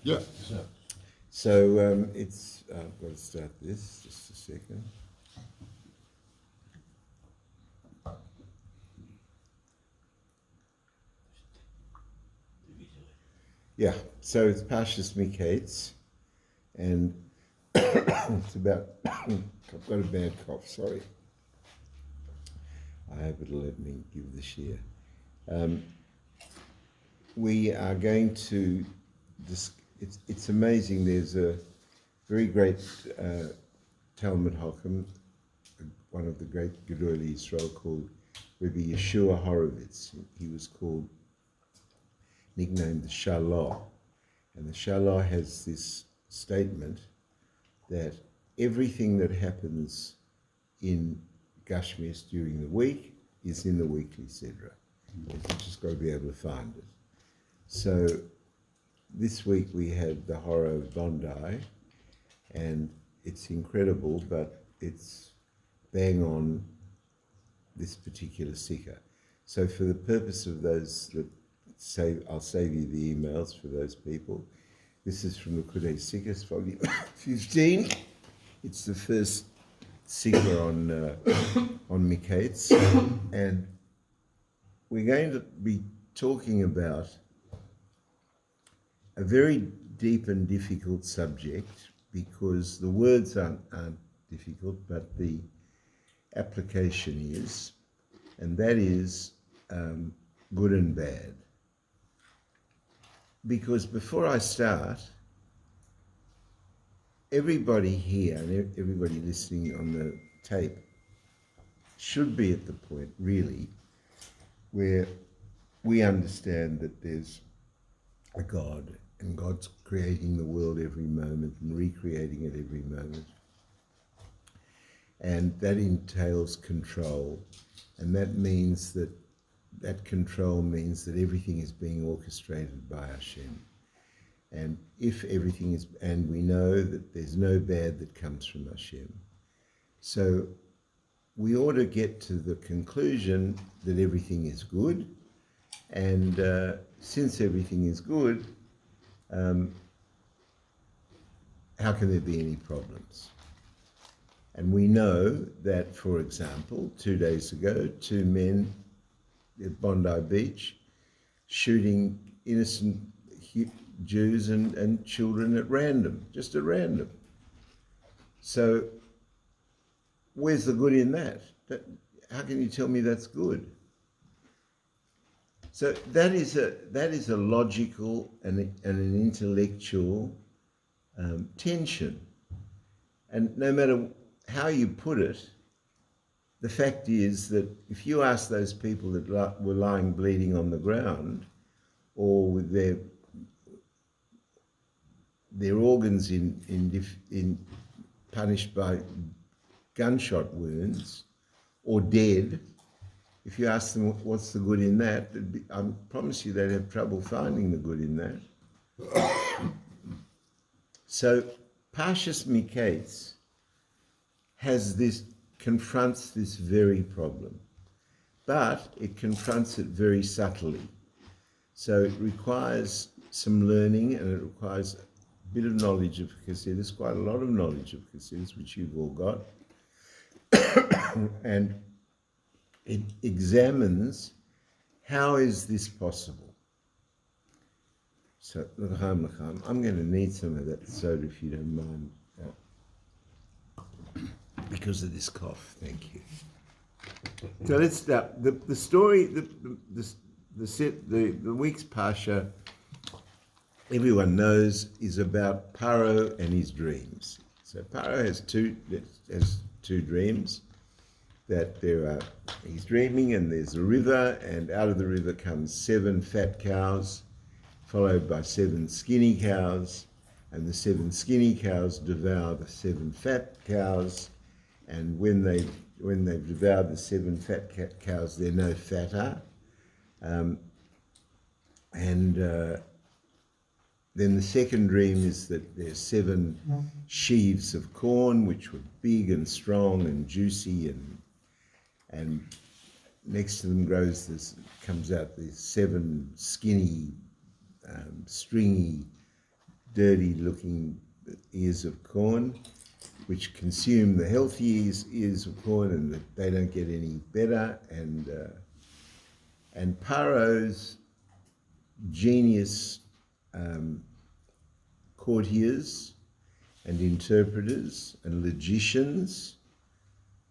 Yeah. So it's, I've got to start this, just a second. Yeah, so it's Parshat MIKEITZ, and it's about, I've got a bad cough, sorry. I hope it'll let me give the share. We are going to, it's amazing, there's a very great Talmud Chacham, one of the great Gedolei Israel called Rabbi Yeshua Horowitz. He was nicknamed the Shalah. And the Shalah has this statement that everything that happens in Gashmias during the week is in the weekly Sidra. You've just got to be able to find it. So this week we had the horror of Bondi, and it's incredible, but it's bang on this particular sikha. So for the purpose of those that I'll save you the emails for those people. This is from the Kudei Sikhs, volume 15. It's the first sikha on MIKEITZ, and we're going to be talking about a very deep and difficult subject, because the words aren't difficult, but the application is, and that is good and bad. Because before I start, everybody here and everybody listening on the tape should be at the point, really, where we understand that there's a God, and God's creating the world every moment and recreating it every moment. And that entails control, and that means that control means that everything is being orchestrated by Hashem. And if everything is, and we know that there's no bad that comes from Hashem. So we ought to get to the conclusion that everything is good, and since everything is good, how can there be any problems? And we know that, for example, 2 days ago, 2 men at Bondi Beach shooting innocent Jews and children at random, just at random. So where's the good in that? How can you tell me that's good? So that is a logical and an intellectual tension. And no matter how you put it, the fact is that if you ask those people that were lying bleeding on the ground, or with their organs in punished by gunshot wounds, or dead, if you ask them what's the good in that, I promise you they'd have trouble finding the good in that. So Parshat MIKEITZ confronts this very problem, but it confronts it very subtly. So it requires some learning, and it requires a bit of knowledge of Chassidus, quite a lot of knowledge of Chassidus, which you've all got. And it examines, how is this possible? So, l'chaim, I'm going to need some of that soda if you don't mind. Because of this cough, thank you. So let's start. The story, the week's Parsha, everyone knows, is about Paro and his dreams. So Paro has two dreams, that he's dreaming, and there's a river, and out of the river comes 7 fat cows, followed by 7 skinny cows, and the 7 skinny cows devour the 7 fat cows. And when they've devoured the 7 fat cows, they're no fatter. Then the second dream is that there's 7 sheaves of corn, which were big and strong and juicy, and next to them comes out these 7 skinny, stringy, dirty looking ears of corn, which consume the healthy ears of corn, and that they don't get any better. And Paro's genius courtiers and interpreters and logicians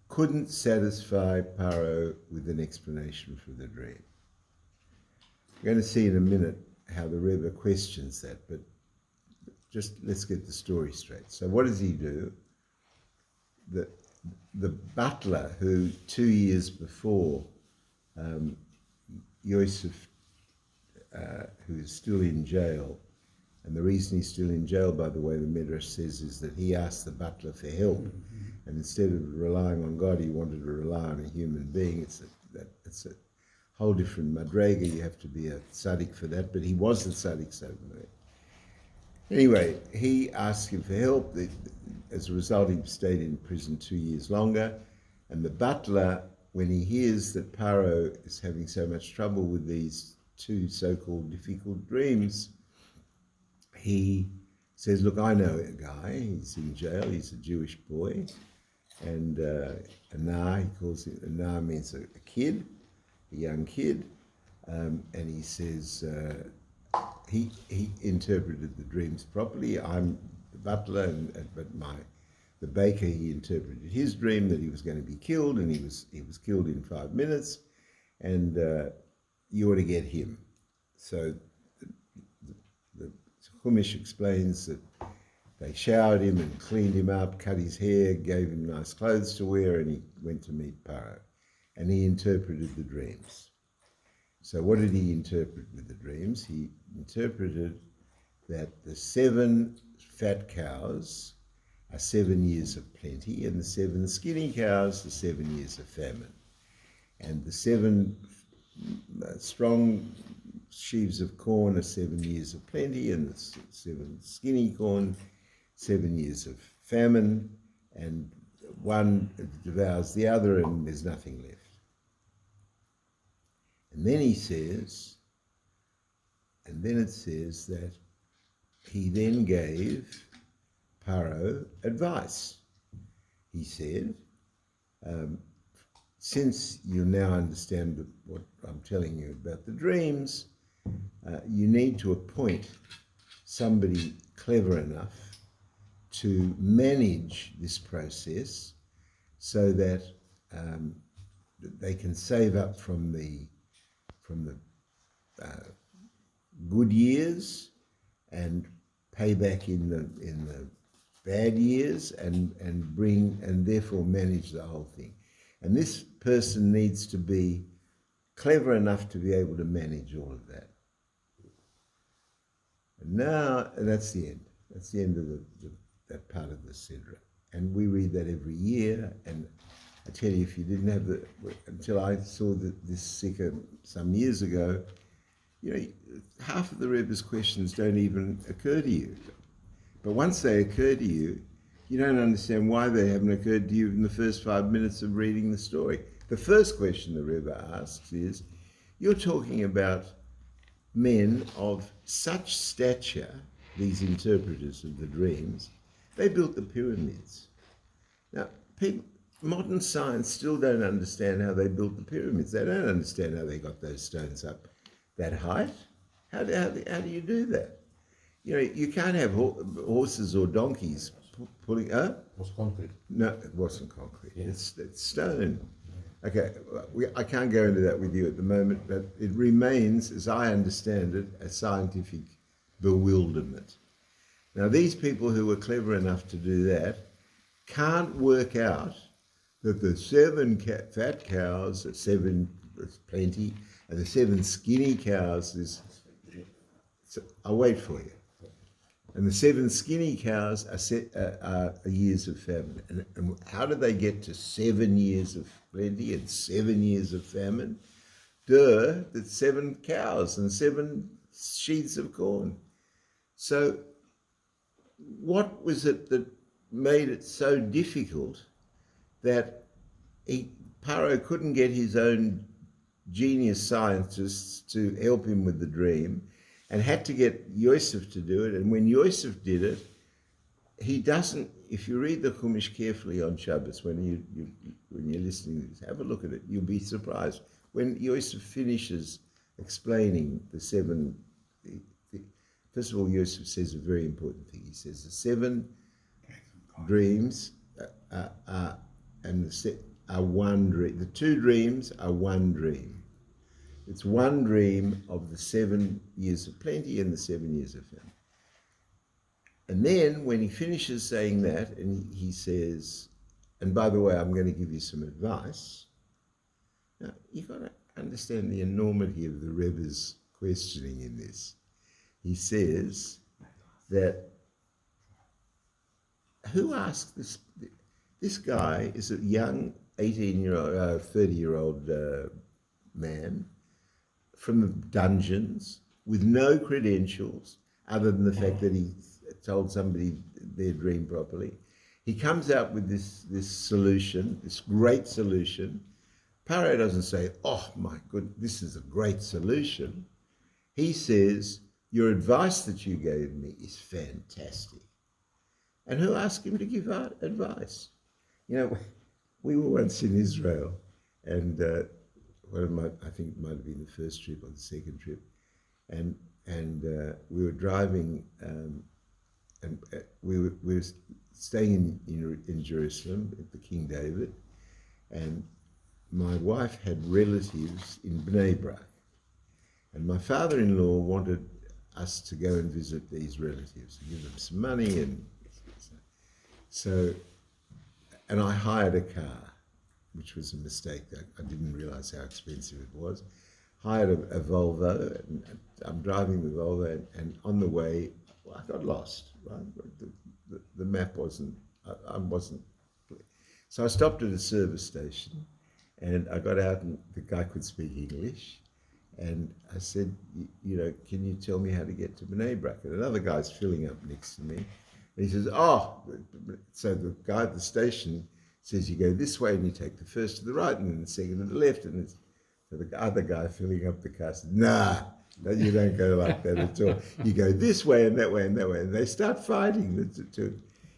couldn't satisfy Paro with an explanation for the dream. We're going to see in a minute how the Rebbe questions that, but just let's get the story straight. So what does he do? The butler who 2 years before Yosef, who is still in jail, and the reason he's still in jail, by the way, the Midrash says, is that he asked the butler for help, and instead of relying on God, he wanted to rely on a human being. It's a whole different madrega. You have to be a tzaddik for that, but he was a tzaddik certainly. Anyway, he asked him for help. As a result, he stayed in prison 2 years longer, and the butler, when he hears that Paro is having so much trouble with these two so-called difficult dreams, he says, look, I know a guy, he's in jail, he's a Jewish boy, and Anar, he calls it, Anar means a kid, a young kid, and he says, he interpreted the dreams properly. I'm the butler, but the baker, he interpreted his dream that he was going to be killed, and he was killed in 5 minutes, and you ought to get him. So the Chumash explains that they showered him and cleaned him up, cut his hair, gave him nice clothes to wear, and he went to meet Paro. And he interpreted the dreams. So what did he interpret with the dreams? He interpreted that the 7 fat cows are 7 years of plenty, and the 7 skinny cows are 7 years of famine. And the 7 strong sheaves of corn are 7 years of plenty, and the 7 skinny corn, 7 years of famine, and one devours the other and there's nothing left. And then he says, and then it says that he then gave Paro advice. He said, since you now understand what I'm telling you about the dreams, you need to appoint somebody clever enough to manage this process so that they can save up from the good years and pay back in the bad years and therefore manage the whole thing. And this person needs to be clever enough to be able to manage all of that. And now, and that's the end. That's the end of that part of the Sidra. And we read that every year. And I tell you, if you didn't have until I saw this Sikha some years ago, half of the Rebbe's questions don't even occur to you. But once they occur to you, you don't understand why they haven't occurred to you in the first 5 minutes of reading the story. The first question the Rebbe asks is, you're talking about men of such stature, these interpreters of the dreams, they built the pyramids. Now, modern science still don't understand how they built the pyramids. They don't understand how they got those stones up that height. How do you do that? You can't have horses or donkeys pulling. It was concrete. No, it wasn't concrete. Yeah. It's stone. Yeah. Okay, I can't go into that with you at the moment, but it remains, as I understand it, a scientific bewilderment. Now, these people who were clever enough to do that can't work out that the 7 fat cows are 7, there's plenty, and the 7 skinny cows is. I'll wait for you. And the 7 skinny cows are years of famine. And how do they get to 7 years of plenty and 7 years of famine? That's 7 cows and 7 sheaves of corn. So what was it that made it so difficult that Paro couldn't get his own genius scientists to help him with the dream, and had to get Yosef to do it. And when Yosef did it, he doesn't. If you read the Chumash carefully on Shabbos, when you're listening to this, have a look at it. You'll be surprised when Yosef finishes explaining the seven. First of all, Yosef says a very important thing. He says the seven dreams are one dream. The two dreams are one dream. It's one dream of the 7 years of plenty and the 7 years of famine. And then when he finishes saying that, and he says, and by the way, I'm going to give you some advice. Now, you've got to understand the enormity of the Rebbe's questioning in this. He says that, who asked this? This guy is a young 18-year-old, 30-year-old man from the dungeons with no credentials other than the fact that he told somebody their dream properly. He comes out with this solution, this great solution. Paro doesn't say, oh my goodness, this is a great solution. He says, your advice that you gave me is fantastic. And who asked him to give out advice? You know, we were once in Israel, and I think it might have been the first trip or the second trip, and we were driving, and we were staying in Jerusalem at the King David, and my wife had relatives in Bnei Brak, and my father-in-law wanted us to go and visit these relatives, and give them some money, and I hired a car, which was a mistake. I didn't realize how expensive it was. Hired a Volvo, and I'm driving the Volvo, and on the way, I got lost, right? The map wasn't, I wasn't. So I stopped at a service station, and I got out, and the guy could speak English, and I said, you know, can you tell me how to get to Bnei Brak? And another guy's filling up next to me, and he says, oh, so the guy at the station says you go this way and you take the first to the right and then the second to the left. And so the other guy filling up the car says, nah, you don't go like that at all. You go this way and that way and that way. And they start fighting.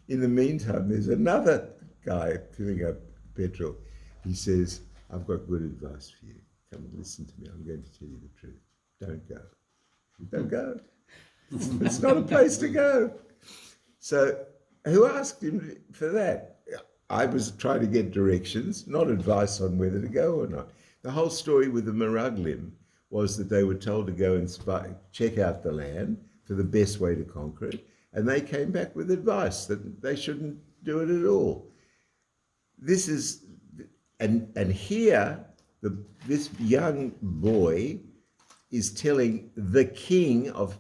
In the meantime, there's another guy filling up petrol. He says, I've got good advice for you. Come and listen to me. I'm going to tell you the truth. Don't go. Don't go. It's not a place to go. So who asked him for that? I was trying to get directions, not advice on whether to go or not. The whole story with the Meraglim was that they were told to go and check out the land for the best way to conquer it, and they came back with advice that they shouldn't do it at all. This is, and here, this young boy is telling the king of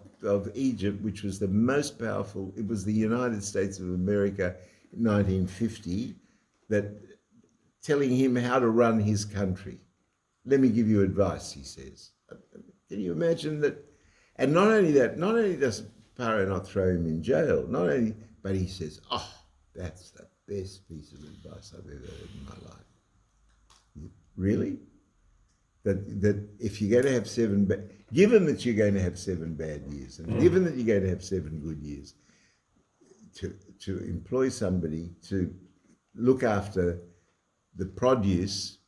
Egypt, which was the most powerful, it was the United States of America in 1950, that telling him how to run his country. Let me give you advice, he says. Can you imagine that? And not only that, not only does Paro not throw him in jail, but he says, oh, that's the best piece of advice I've ever heard in my life. Really? That if you're going to have given that you're going to have 7 bad years, and given that you're going to have 7 good years, to employ somebody to look after the produce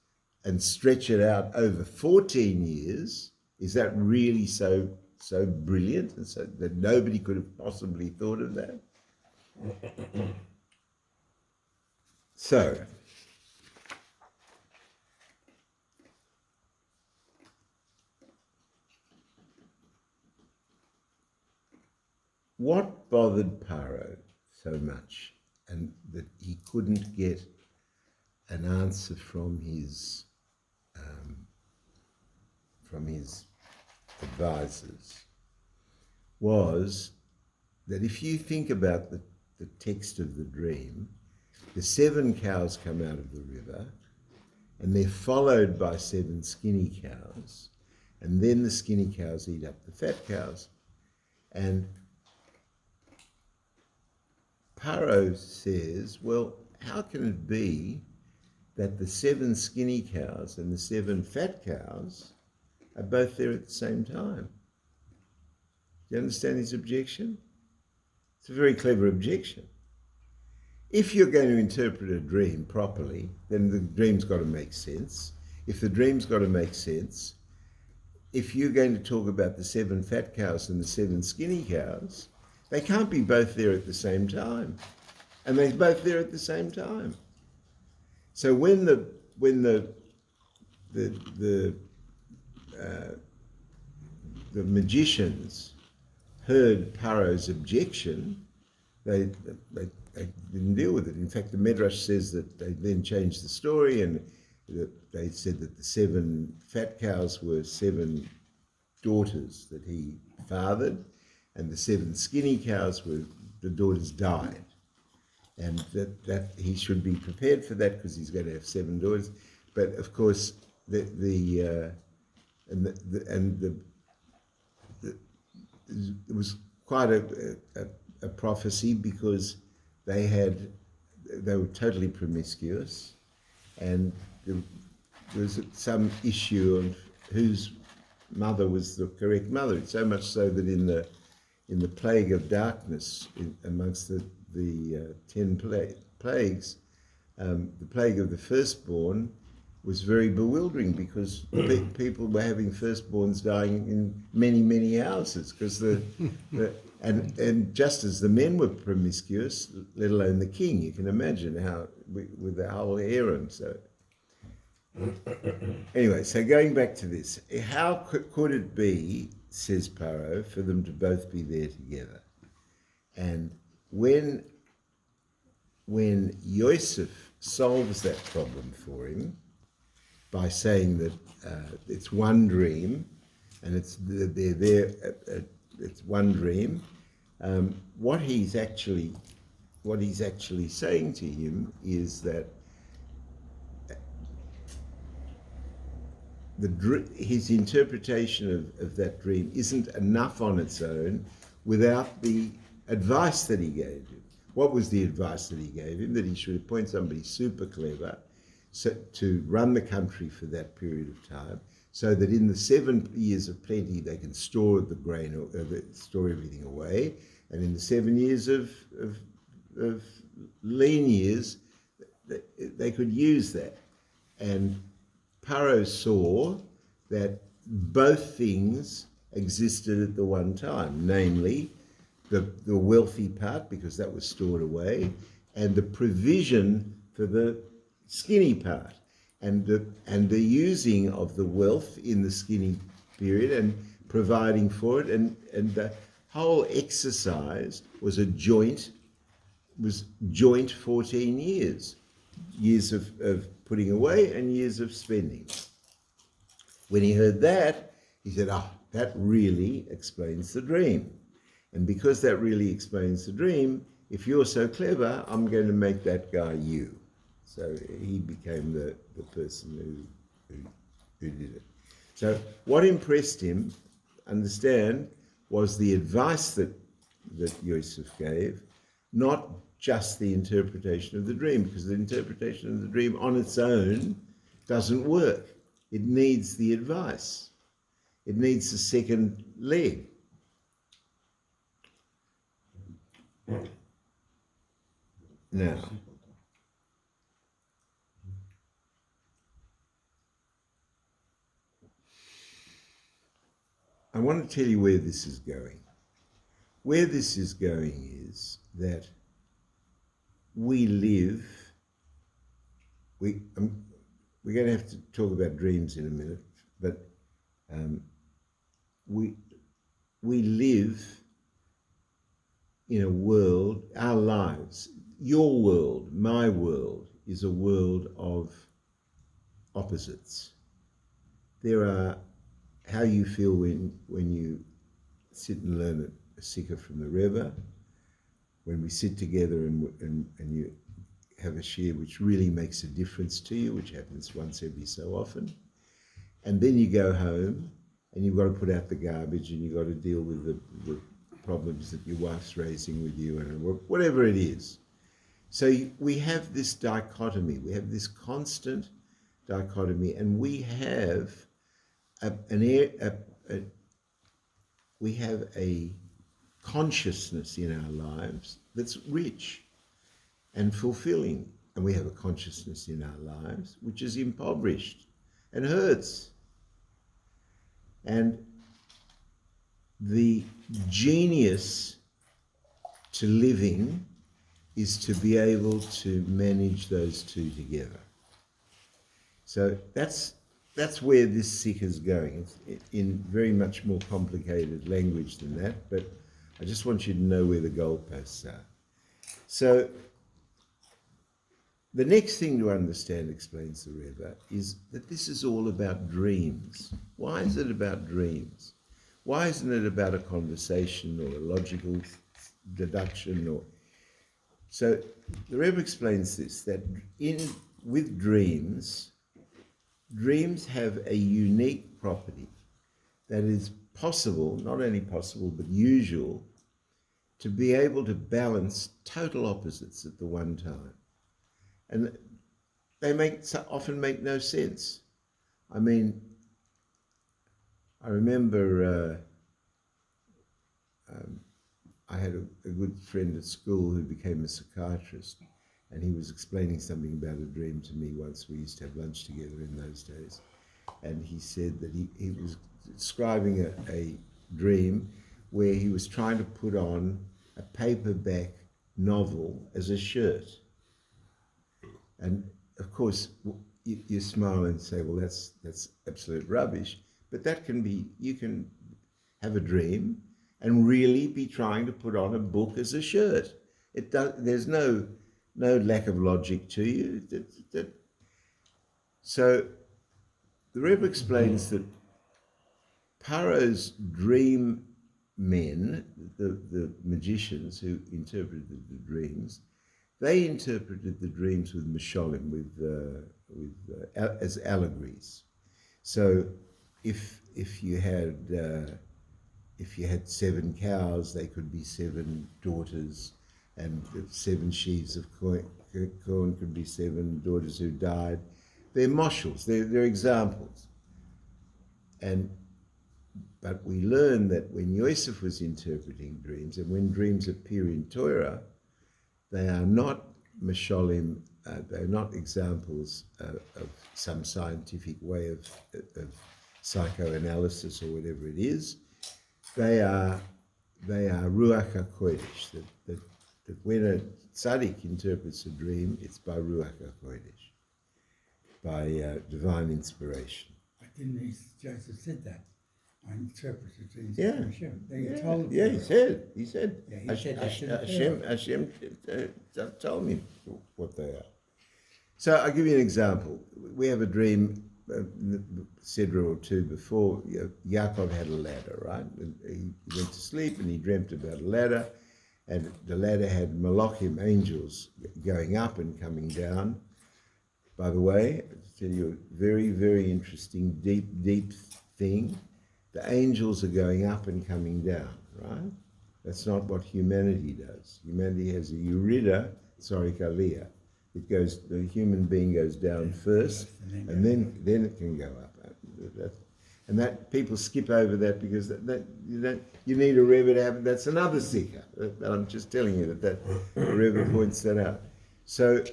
and stretch it out over 14 years, is that really so brilliant, and so that nobody could have possibly thought of that? So, what bothered Paro so much, and that he couldn't get an answer from his advisors, was that if you think about the text of the dream, the 7 cows come out of the river, and they're followed by 7 skinny cows, and then the skinny cows eat up the fat cows. And Paro says, well, how can it be that the 7 skinny cows and the 7 fat cows are both there at the same time? Do you understand his objection? It's a very clever objection. If you're going to interpret a dream properly, then the dream's got to make sense. If the dream's got to make sense, if you're going to talk about the 7 fat cows and the 7 skinny cows, they can't be both there at the same time. And they're both there at the same time. So when the magicians heard Paro's objection, they didn't deal with it. In fact, the Midrash says that they then changed the story, and that they said that the 7 fat cows were 7 daughters that he fathered, and the 7 skinny cows were the daughters died, and that he should be prepared for that because he's going to have 7 daughters. But of course, it was quite a prophecy, because they were totally promiscuous, and there was some issue of whose mother was the correct mother. So much so that in the plague of darkness, amongst the 10 plagues, the plague of the firstborn was very bewildering, because people were having firstborns dying in many, many houses, because and just as the men were promiscuous, let alone the king. You can imagine how, with the whole harem. So anyway, so going back to this, how could it be, says Paro, for them to both be there together? And when Yosef solves that problem for him by saying that it's one dream, and they're there, it's one dream, what he's actually saying to him is that his interpretation of that dream isn't enough on its own without the advice that he gave him. What was the advice that he gave him? That he should appoint somebody super clever to run the country for that period of time, so that in the 7 years of plenty they can store the grain, or store everything away, and in the 7 years of lean years they could use that. And Paro saw that both things existed at the one time, namely the wealthy part, because that was stored away, and the provision for the skinny part, and the using of the wealth in the skinny period and providing for it, and the whole exercise was joint 14 years of putting away and years of spending. When he heard that, he said, that really explains the dream. And because that really explains the dream, if you're so clever, I'm going to make that guy you. So he became the person who did it. So what impressed him, understand, was the advice that Yosef gave, not just the interpretation of the dream, because the interpretation of the dream on its own doesn't work. It needs the advice. It needs the second leg. Now, I want to tell you where this is going. Where this is going is that we're going to have to talk about dreams in a minute, but we live in a world, our lives, your world, my world, is a world of opposites. There are how you feel when you sit and learn a sikha from the Rebbe, when we sit together and you have a shir which really makes a difference to you, which happens once every so often, and then you go home and you've got to put out the garbage and you've got to deal with the problems that your wife's raising with you, and whatever it is. So we have this dichotomy, we have this constant dichotomy, and we have a consciousness in our lives that's rich and fulfilling. And we have a consciousness in our lives which is impoverished and hurts. And the genius to living is to be able to manage those two together. So that's where this sikh is going. It's in very much more complicated language than that, but I just want you to know where the goalposts are. So the next thing to understand, explains the Rebbe, is that this is all about dreams. Why is it about dreams? Why isn't it about a conversation or a logical deduction? So the Rebbe explains this, that with dreams have a unique property that is possible, not only possible, but usual, to be able to balance total opposites at the one time. And they often make no sense. I mean, I remember I had a good friend at school who became a psychiatrist, and he was explaining something about a dream to me once. We used to have lunch together in those days. And he said that he was describing a dream where he was trying to put on a paperback novel as a shirt. And of course, you smile and say, well, that's absolute rubbish. But that can be, you can have a dream and really be trying to put on a book as a shirt. There's no lack of logic to you. So the Rebbe explains that Paro's dream men, the magicians who interpreted the dreams, they interpreted the dreams with masholim, as allegories. So if you had 7 cows, they could be 7 daughters, and 7 sheaves of corn could be 7 daughters who died. They're moshels, they're examples. But we learn that when Yosef was interpreting dreams, and when dreams appear in Torah, they are not masholim, they're not examples of some scientific way of psychoanalysis or whatever it is. They are Ruach HaKodesh, that when a tzaddik interprets a dream, it's by Ruach HaKodesh, by divine inspiration. But didn't Joseph said that? I interpreted dreams. Yeah. He said. Yeah, Hashem told me what they are. So I'll give you an example. We have a dream, Sidra or two before. Yaakov had a ladder, right? And he went to sleep and he dreamt about a ladder, and the ladder had malachim, angels, going up and coming down. By the way, I'll tell you a very, very interesting, deep thing. The angels are going up and coming down, right? That's not what humanity does. Humanity has a Eurida, Aliyah. The human being goes down first, and then it can go up. And that people skip over that because you need a Rebbe to have. That's another sikha. I'm just telling you that the Rebbe points that out. So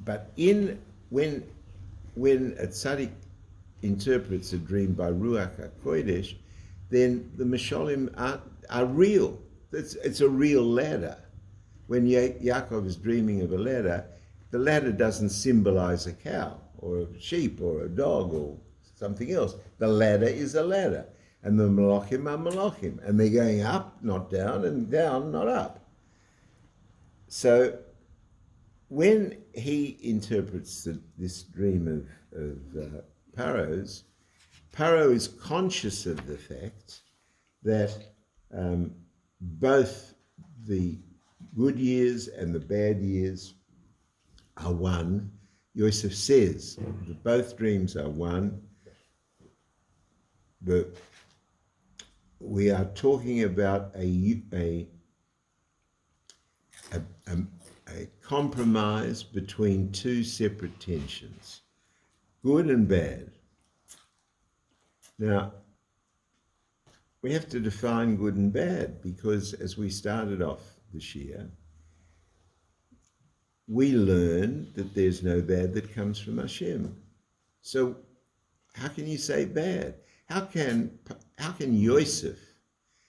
but when a tzaddik interprets a dream by Ruach HaKodesh, then the masholim are real. It's a real ladder. When Yaakov is dreaming of a ladder, the ladder doesn't symbolize a cow or a sheep or a dog or something else. The ladder is a ladder. And the malachim are malachim. And they're going up, not down, and down, not up. So when he interprets this dream of Paro's, Paro is conscious of the fact that both the good years and the bad years are one. Yosef says that both dreams are one. But we are talking about a compromise between two separate tensions, good and bad. Now, we have to define good and bad, because as we started off this year, we learned that there's no bad that comes from Hashem. So how can you say bad? How can Yosef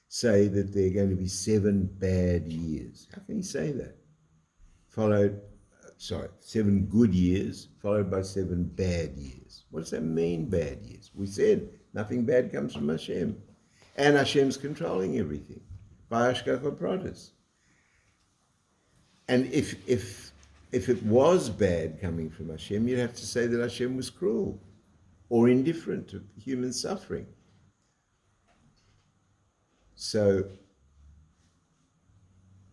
say that there are going to be 7 bad years? How can he say that? 7 good years followed by 7 bad years. What does that mean, bad years? We said nothing bad comes from Hashem. And Hashem's controlling everything by Hashgacha Pratis. And if it was bad coming from Hashem, you'd have to say that Hashem was cruel or indifferent to human suffering. So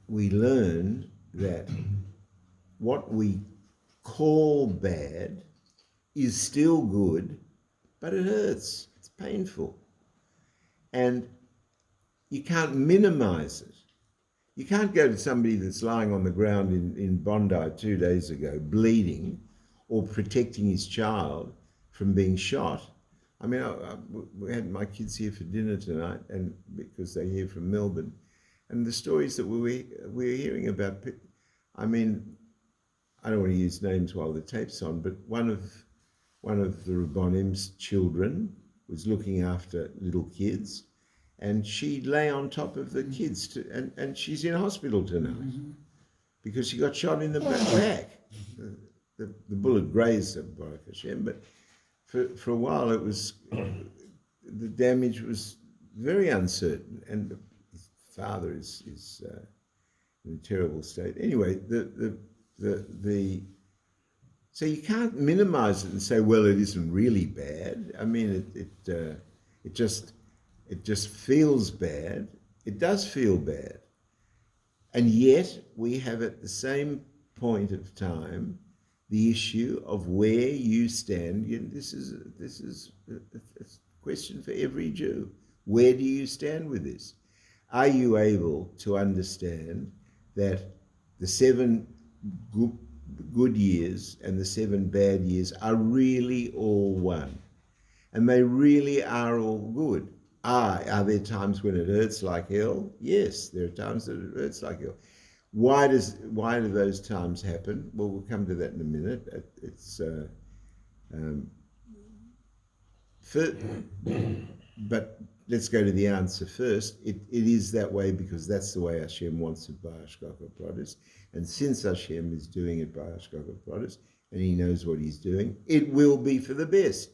we learn that what we call bad is still good, but it hurts, it's painful. And you can't minimize it. You can't go to somebody that's lying on the ground in Bondi 2 days ago, bleeding, or protecting his child from being shot. I mean, we had my kids here for dinner tonight, and because they're here from Melbourne, and the stories that we're hearing about, I mean, I don't want to use names while the tape's on, but one of the Rabbanim's children was looking after little kids, and she lay on top of the kids, and she's in hospital tonight because she got shot in the back. The bullet grazed her, Baruch Hashem, but for a while it was, the damage was very uncertain, and his father is in a terrible state. Anyway, so you can't minimize it and say, well, it isn't really bad. I mean, it just feels bad. It does feel bad. And yet we have at the same point of time the issue of where you stand. This is a question for every Jew. Where do you stand with this? Are you able to understand that the 7 good years and the 7 bad years are really all one? And they really are all good. Are there times when it hurts like hell? Yes, there are times that it hurts like hell. Why do those times happen? Well, we'll come to that in a minute. But let's go to the answer first. It is that way because that's the way Hashem wants it by Hashgacha Pratis. And since Hashem is doing it by Hashgacha Pratis, and he knows what he's doing, it will be for the best.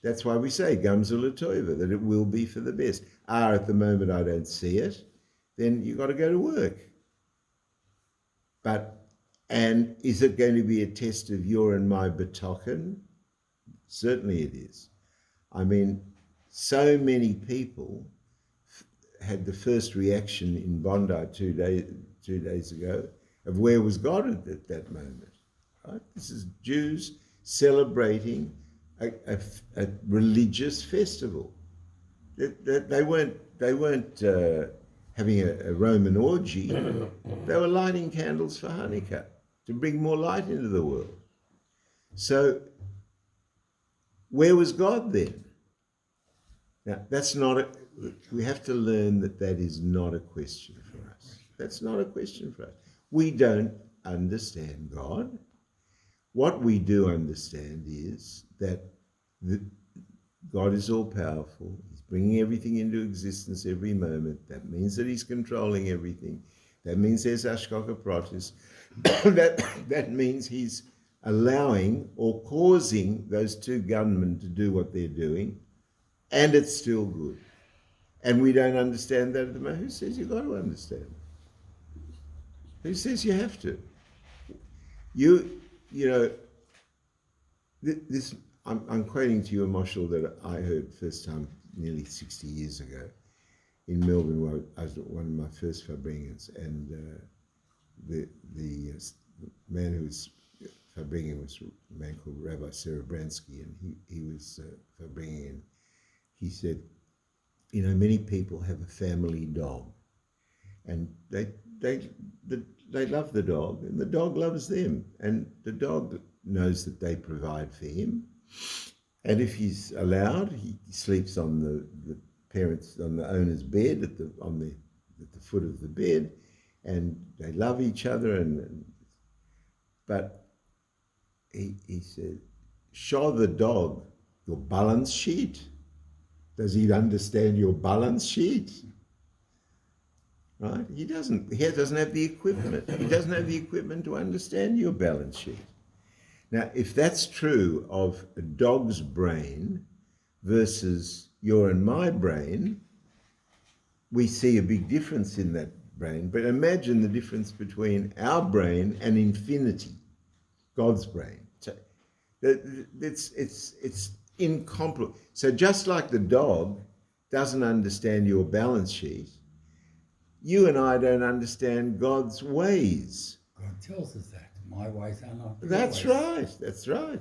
That's why we say, Gamza L'Toiva, that it will be for the best. At the moment I don't see it, then you've got to go to work. And is it going to be a test of your and my betochen? Certainly it is. I mean, so many people had the first reaction in Bondi 2 days ago of where was God at that moment. Right? This is Jews celebrating a religious festival. They weren't having a Roman orgy. They were lighting candles for Hanukkah to bring more light into the world. So where was God then? Now, we have to learn that is not a question for us. That's not a question for us. We don't understand God. What we do understand is that God is all-powerful. He's bringing everything into existence every moment. That means that he's controlling everything. That means there's Hashgacha Pratis. That means he's allowing or causing those 2 gunmen to do what they're doing, and it's still good. And we don't understand that at the moment. Who says you've got to understand? Who says you have to? You know, this. I'm quoting to you a mashal that I heard first time nearly 60 years ago in Melbourne, where I was one of my first Farbrengens, and the man who was Farbrengen was a man called Rabbi Serebransky, and he was Farbrengen, and he said, you know, many people have a family dog, and they love the dog, and the dog loves them, and the dog knows that they provide for him, and if he's allowed, he sleeps on the parents on the owner's bed at the foot of the bed, and they love each other. But he said, show the dog your balance sheet. Does he understand your balance sheet? Right? He doesn't have the equipment. He doesn't have the equipment to understand your balance sheet. Now, if that's true of a dog's brain versus your and my brain, we see a big difference in that brain. But imagine the difference between our brain and infinity, God's brain. So it's incomparable. So just like the dog doesn't understand your balance sheet, you and I don't understand God's ways. God tells us that. My ways are not your That's ways. right. That's right.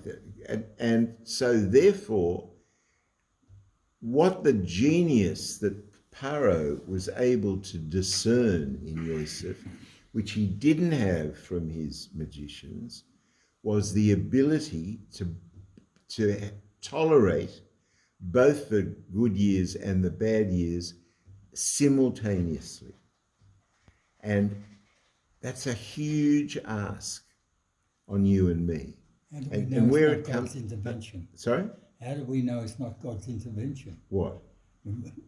And so therefore, what the genius that Paro was able to discern in Yosef, which he didn't have from his magicians, was the ability to tolerate both the good years and the bad years simultaneously. And that's a huge ask on you and me. How do we know where it's not God's intervention? Sorry? How do we know it's not God's intervention? What?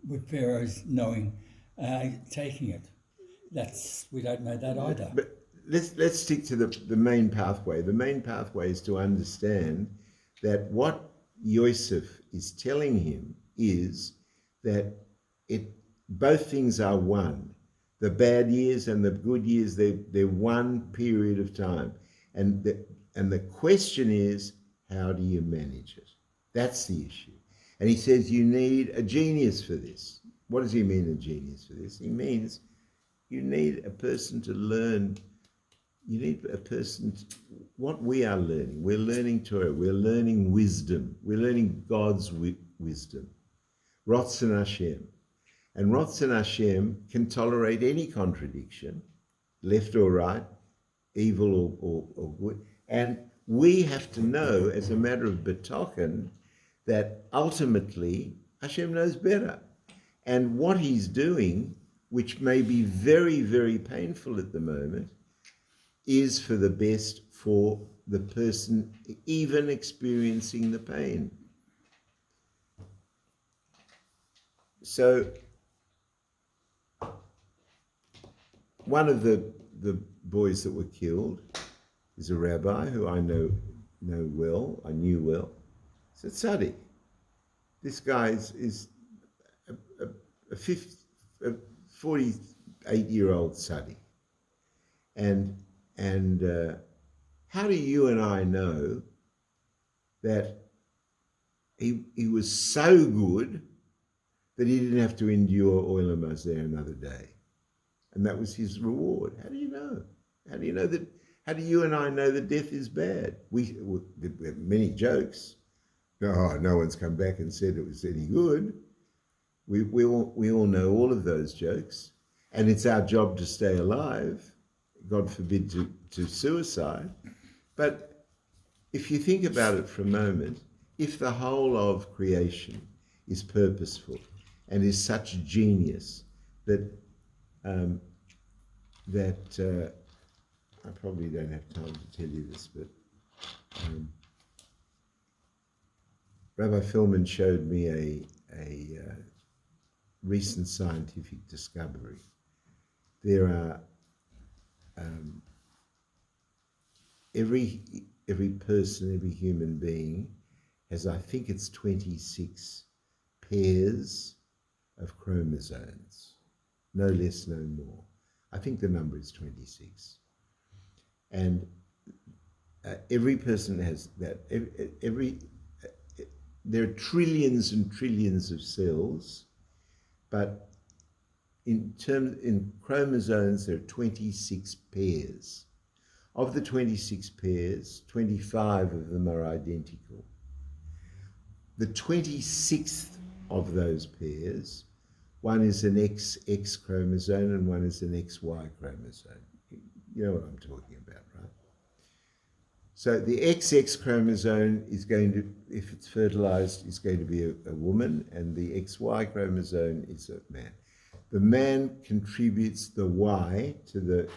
With Pharaoh's knowing, taking it. We don't know that either. But let's stick to the main pathway. The main pathway is to understand that what Yosef is telling him is that both things are one. The bad years and the good years, they're one period of time. And the question is, how do you manage it? That's the issue. And he says you need a genius for this. What does he mean, a genius for this? He means you need a person to learn. You need a person, what we are learning. We're learning Torah. We're learning wisdom. We're learning God's wisdom. Ratzon Hashem. And Ratzon Hashem can tolerate any contradiction, left or right, evil or good. And we have to know, as a matter of betochen, that ultimately Hashem knows better. And what he's doing, which may be very, very painful at the moment, is for the best for the person even experiencing the pain. So one of the boys that were killed is a rabbi who I knew well. Said, Tzaddik, this guy is a 48-year-old tzaddik. And how do you and I know that he was so good that he didn't have to endure Olam Hazeh another day? And that was his reward. How do you know? How do you know that? How do you and I know that death is bad? We have many jokes. No one's come back and said it was any good. We all know all of those jokes. And it's our job to stay alive, God forbid to suicide. But if you think about it for a moment, if the whole of creation is purposeful and is such genius that I probably don't have time to tell you this, but Rabbi Philman showed me a recent scientific discovery. There are every person, every human being has, I think it's 26 pairs of chromosomes, no less, no more. I think the number is 26. And every person has that. There are trillions and trillions of cells, but in chromosomes, there are 26 pairs. Of the 26 pairs, 25 of them are identical. The 26th of those pairs, one is an XX chromosome and one is an XY chromosome. You know what I'm talking about, right? So the XX chromosome is going to, if it's fertilized, is going to be a woman, and the XY chromosome is a man. The man contributes the Y to the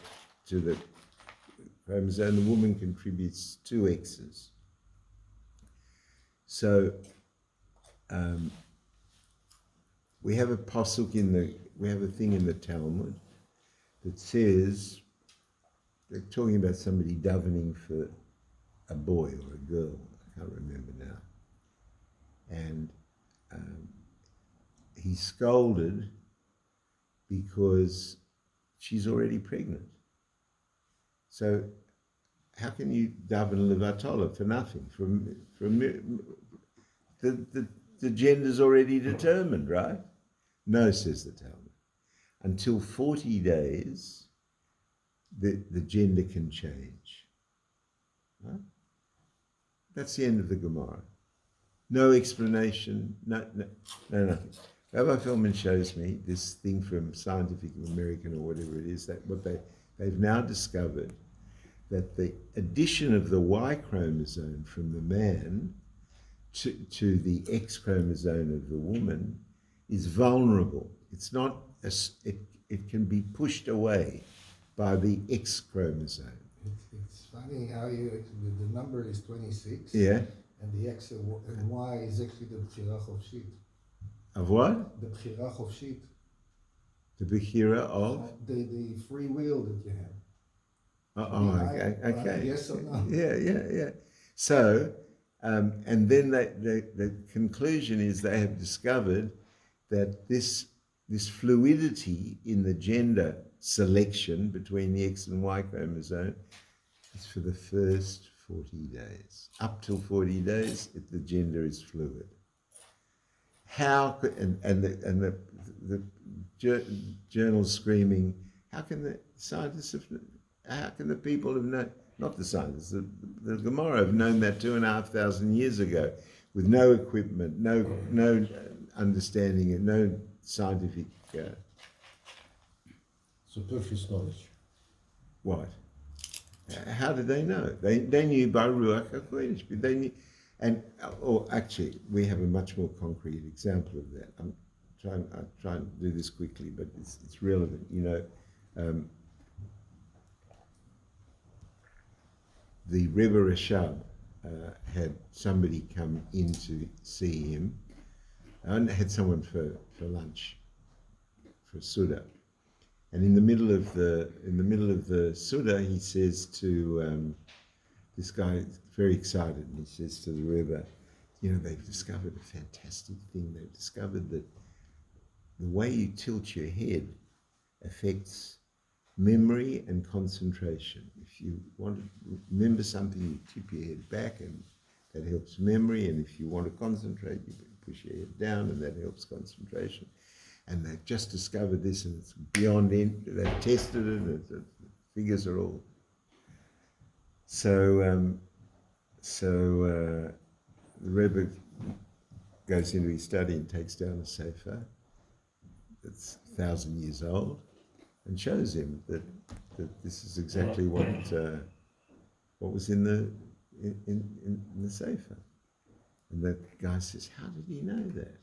chromosome. The woman contributes 2 X's. So we have a pasuk we have a thing in the Talmud that says, they're talking about somebody davening for a boy or a girl, I can't remember now. And he's scolded because she's already pregnant. So how can you daven levatola for nothing? The gender's already determined, right? No, says the Talmud. Until 40 days, the gender can change. Right? That's the end of the Gemara. No explanation, no nothing. Rabbi Feldman shows me this thing from Scientific American or whatever it is, that what they've now discovered, that the addition of the Y chromosome from the man to the X chromosome of the woman is vulnerable. It's not, it can be pushed away by the X chromosome. It's funny how the number is 26. Yeah. And the X and Y is actually the Bechira Chofshit. Of what? The Bechira Chofshit. The Bechira of? The free will that you have. Okay. Yes or no? Yeah. So, and then the conclusion is they have discovered that this fluidity in the gender selection between the X and Y chromosome is for the first 40 days. Up till 40 days, the gender is fluid. How could, and the journal's screaming, how can the scientists how can the people have known, not the scientists, the Gemara have known that 2,500 years ago with no equipment, no understanding and no scientific... Superficial knowledge. What? How did they know? They knew by Ruach HaKodesh. They knew, actually, we have a much more concrete example of that. I'm trying to do this quickly, but it's relevant. You know, the Rebbe Rashab had somebody come in to see him, and had someone for lunch, for Suda. And in the middle of the Suda, he says to this guy, very excited, and he says to the Rebbe, you know, they've discovered a fantastic thing. They've discovered that the way you tilt your head affects memory and concentration. If you want to remember something, you tip your head back, and that helps memory. And if you want to concentrate, you push your head down, and that helps concentration. And they've just discovered this, and it's beyond end. They've tested it, and the figures are all. So the Rebbe goes into his study and takes down a sefer that's 1,000 years old, and shows him that this is exactly what was in the sefer. And the guy says, "How did he know that?"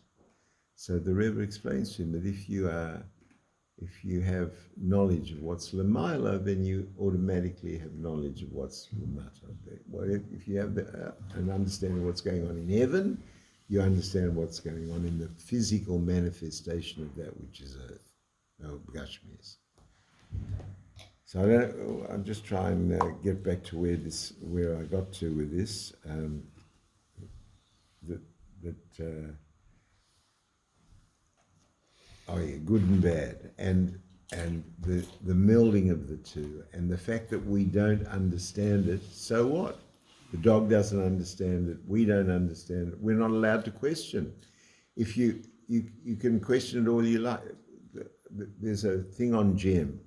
So the Rebbe explains to him that if you have knowledge of what's Lamaila, then you automatically have knowledge of what's Lamata. Well, if you have an understanding of what's going on in heaven, you understand what's going on in the physical manifestation of that which is earth, or Gashmis. So I'm just trying to get back to where I got to with this. Good and bad, and the melding of the two, and the fact that we don't understand it. So what? The dog doesn't understand it. We don't understand it. We're not allowed to question. If you can question it all you like. There's a thing on Gem.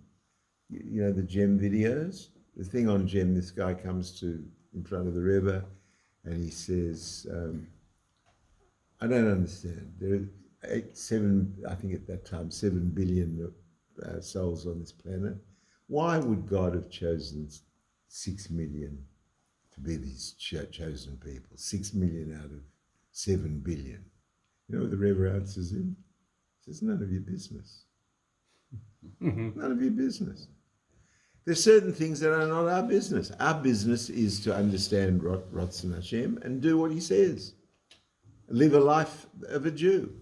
You know the Gem videos. The thing on Gem. This guy comes in front of the Rebbe, and he says, "I don't understand. There are I think at that time, 7 billion souls on this planet. Why would God have chosen 6 million to be these chosen people. 6 million out of 7 billion. You know what the Rebbe answers him? He says, none of your business. None of your business. There's certain things that are not our business. Our business is to understand Ratzon Hashem and do what he says. Live a life of a Jew,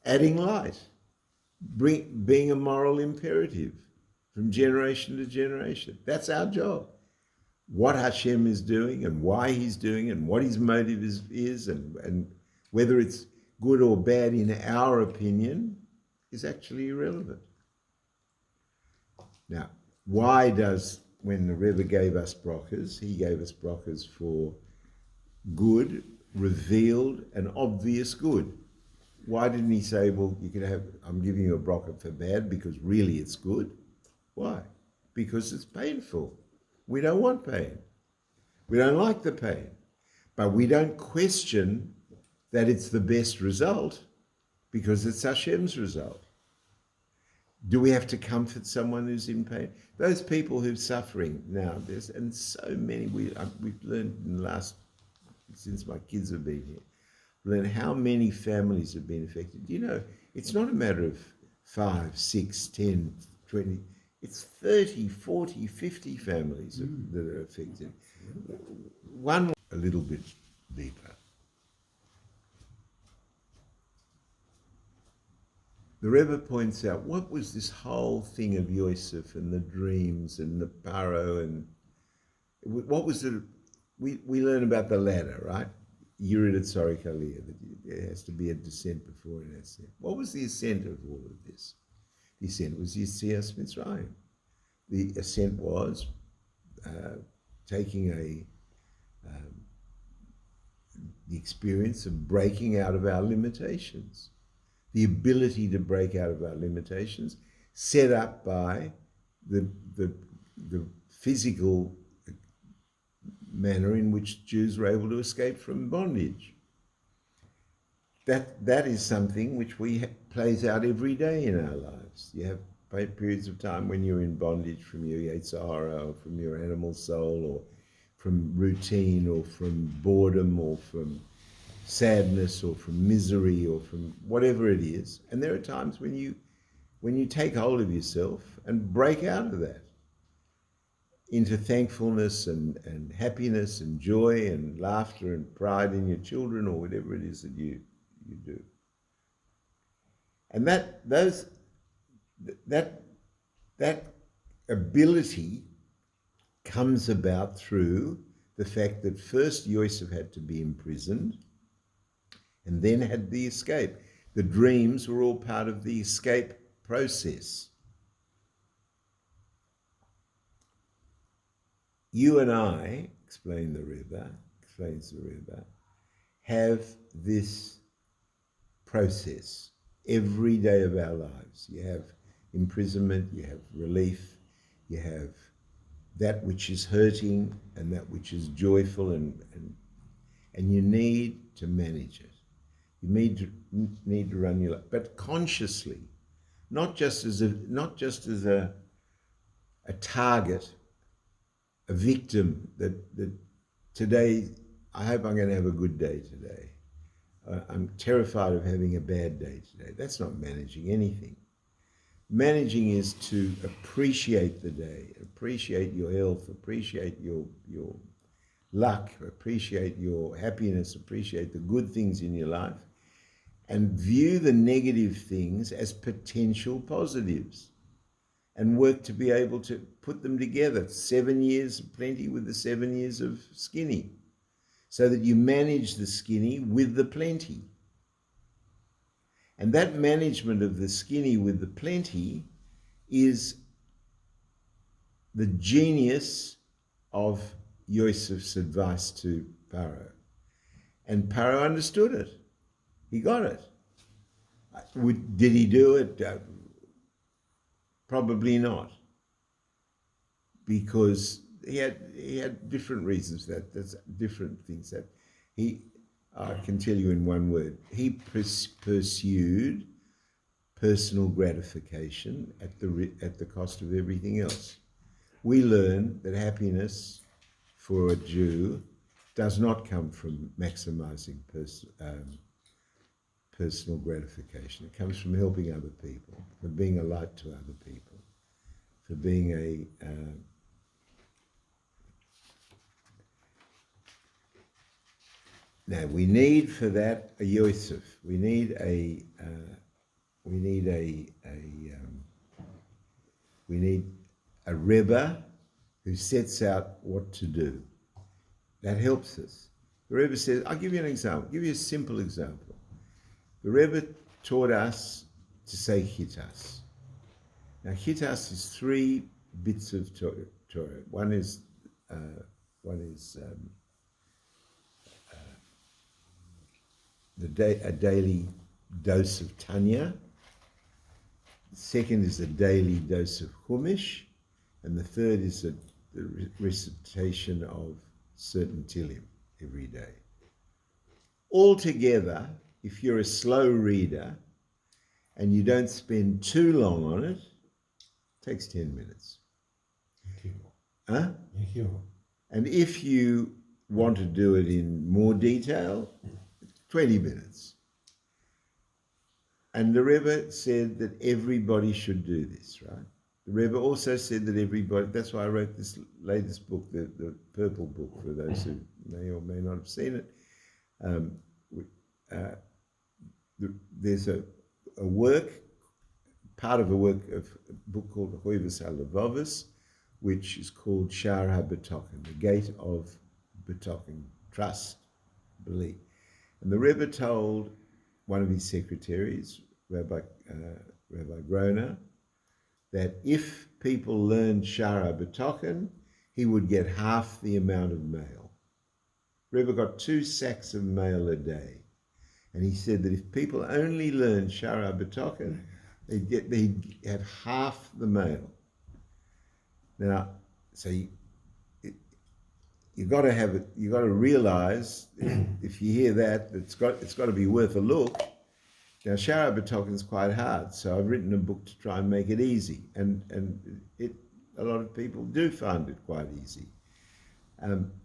adding light, being a moral imperative from generation to generation. That's our job. What Hashem is doing and why he's doing and what his motive is and whether it's good or bad in our opinion is actually irrelevant. Now, why does, when the Rebbe gave us brachas, he gave us brachas for good, revealed, and obvious good. Why didn't he say, well, you could have, I'm giving you a bracha for bad because really it's good? Why? Because it's painful. We don't want pain. We don't like the pain. But we don't question that it's the best result because it's Hashem's result. Do we have to comfort someone who's in pain? Those people who're suffering now, and so many, we've learned in the last, since my kids have been here, learned how many families have been affected. You know, it's not a matter of 5, 6, 10, 20, it's 30, 40, 50 families that are affected. One, a little bit deeper. The Rebbe points out, what was this whole thing of Yosef and the dreams and the Paro and what was it? We learn about the ladder, right? Yurid Tzarik Aliyah, that there has to be a descent before an ascent. What was the ascent of all of this? The ascent was Yetzias Mitzrayim. The ascent was taking the experience of breaking out of our limitations. The ability to break out of our limitations, set up by the physical manner in which Jews were able to escape from bondage. That is something which plays out every day in our lives. You have periods of time when you're in bondage from your Yetzer Hara or from your animal soul or from routine or from boredom or from sadness or from misery or from whatever it is. And there are times when you take hold of yourself and break out of that into thankfulness and happiness and joy and laughter and pride in your children or whatever it is that you do. And that ability comes about through the fact that first Yosef had to be imprisoned and then had the escape. The dreams were all part of the escape process. You and I, explains the Rebbe, have this process every day of our lives. You have imprisonment, you have relief, you have that which is hurting and that which is joyful, and you need to manage it. You need to run your life, but consciously, not just as a target, a victim that today, I hope I'm going to have a good day today. I'm terrified of having a bad day today. That's not managing anything. Managing is to appreciate the day, appreciate your health, appreciate your luck, appreciate your happiness, appreciate the good things in your life, and view the negative things as potential positives and work to be able to put them together. 7 years of plenty with the 7 years of skinny, so that you manage the skinny with the plenty. And that management of the skinny with the plenty is the genius of Yosef's advice to Paro. And Paro understood it. He got it. Did he do it? Probably not. Because he had different reasons for that. There's different things that I can tell you in one word. He pursued personal gratification at the cost of everything else. We learn that happiness for a Jew does not come from maximizing personal gratification. It comes from helping other people, for being a light to other people, for being now we need for that a Yosef. We need a Rebbe who sets out what to do. That helps us. The Rebbe says, I'll give you an example, give you a simple example. The Rebbe taught us to say Chittas. Now Chittas is 3 bits of Torah. One is a daily dose of Tanya. The second is a daily dose of Chumash, and the third is the recitation of certain Tilim every day. Altogether, if you're a slow reader and you don't spend too long on it, it takes 10 minutes. Huh? And if you want to do it in more detail, 20 minutes. And the Rebbe said that everybody should do this, right? The Rebbe also said that everybody, that's why I wrote this latest book, the purple book, for those who may or may not have seen it. There's a work, part of a book called Hoivus HaLevavos, which is called Sha'ar HaBetochen, the gate of Betochen, trust, belief. And the Rebbe told one of his secretaries, Rabbi Groner, that if people learned Sha'ar HaBetochen, he would get half the amount of mail. Rebbe got 2 sacks of mail a day. And he said that if people only learned Sha'ar HaBetochen, they'd have half the mail. Now, so you got to have it. You got to realize if you hear that, it's got to be worth a look. Now, Sha'ar HaBetochen is quite hard, so I've written a book to try and make it easy, and a lot of people do find it quite easy.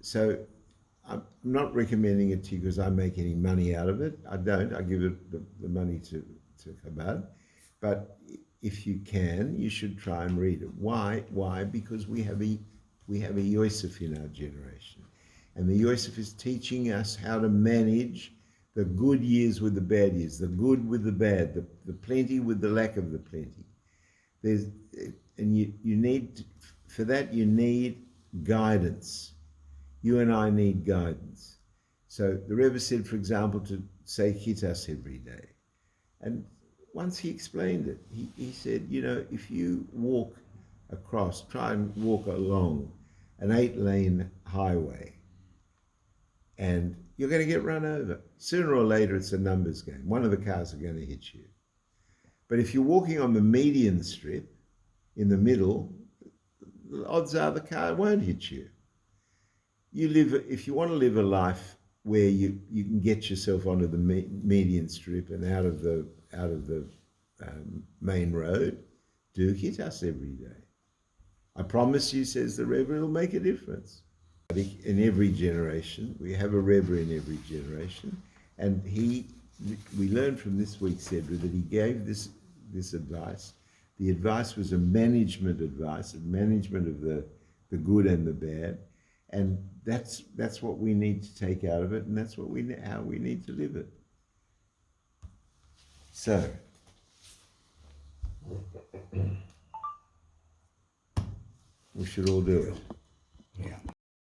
So I'm not recommending it to you because I make any money out of it. I don't. I give it the money to Chabad. But if you can, you should try and read it. Why? Why? Because we have a Yosef in our generation. And the Yosef is teaching us how to manage the good years with the bad years, the good with the bad, the plenty with the lack of the plenty. You need, for that you need guidance. You and I need guidance. So the Rebbe said, for example, to say Chittas every day. And once he explained it, he said, if you walk across, try and walk along an 8-lane highway, and you're going to get run over. Sooner or later, it's a numbers game. One of the cars are going to hit you. But if you're walking on the median strip, in the middle, the odds are the car won't hit you. If you want to live a life where you can get yourself onto the median strip and out of the main road, do Chittas every day. I promise you, says the Rebbe, it'll make a difference. In every generation, we have a Rebbe in every generation, and we learned from this week's Sedra that he gave this advice. The advice was a management advice, a management of the good and the bad, and that's what we need to take out of it, and that's how we need to live it. So, we should all do it.